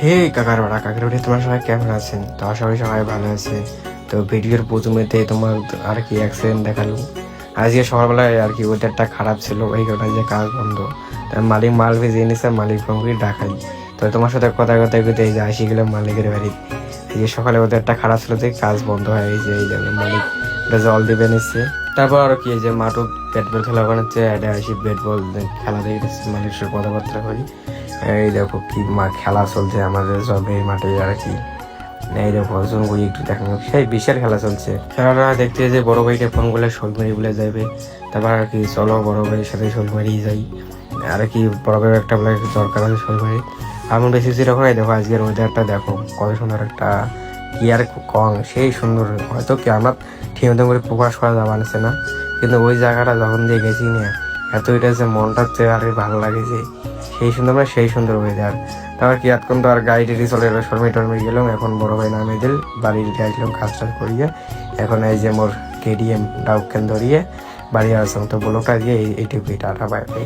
হে কাকার বাড়া কাকার বাড়ি, তোমার সবাই কেমন আছেন? তো আশা করি সবাই ভালো আছে। তো ভিডিওর প্রথমেতে তোমার আর কি অ্যাক্সিডেন্ট দেখালো। আজকে সকালবেলায় আর কি ওয়েদারটা খারাপ ছিল, এই কারণে যে কাজ বন্ধ। তার মালিক মাল ভেজে এনেছে, মালিক ফোন করে ডাকাই। তো তোমার সাথে কথা কথা কথা এই যে আসি গেলাম মালিকের বাড়ি। আজকে সকালে ওয়েদারটা খারাপ ছিল যে কাজ বন্ধ হয়ে গেছে, এই যে মালিক জল দিবে নিচ্ছে। তারপর আর কি যে মাঠও ব্যাট বল খেলা বানাচ্ছে, এটা আসি ব্যাট বল খেলা দেখে মালিকের সাথে কথাবার্তা করি। এই দেখো কি খেলা চলছে আমাদের সব এই মাঠে আর কি। এই দেখো ফোন করি একটু দেখানো, সেই বিশাল খেলা চলছে। খেলাটা দেখতে যে বড় ভাইকে ফোন করলে শোলমারি বলে যাবে। তারপর আর কি চলো বড় ভাইয়ের সাথে শোলমারি যাই। আর কি বড় ভাই একটা বলে দরকার আছে শোলমারি। এমন বেশি সেরকম। এই দেখো আজকের ওয়েদারটা দেখো কত সুন্দর, একটা কি আর কং সেই সুন্দর। হয়তো কি আমরা ঠিক মতো করে প্রকাশ করা যাবানছে না, কিন্তু ওই জায়গাটা যখন দিয়ে গেছি না, এত এটা যে মনটা আর ভালো লাগেছে, সেই সুন্দর মানে সেই সুন্দর ওয়েদার। তারপর কি এতক্ষণ তো আর গাড়ি টাড়ি চলে গেলো, শর্মে টর্মে গেলাম। এখন বড় ভাই নামে দিল, বাড়ির আসলাম কাজ টাজ করিয়ে। এখন এই যে মোর কেডিএম ডাউকেন ধরিয়ে বাড়ি আসলাম। তো ব্লগটা দিয়ে এইটুকুই, টাটা বাই বাই।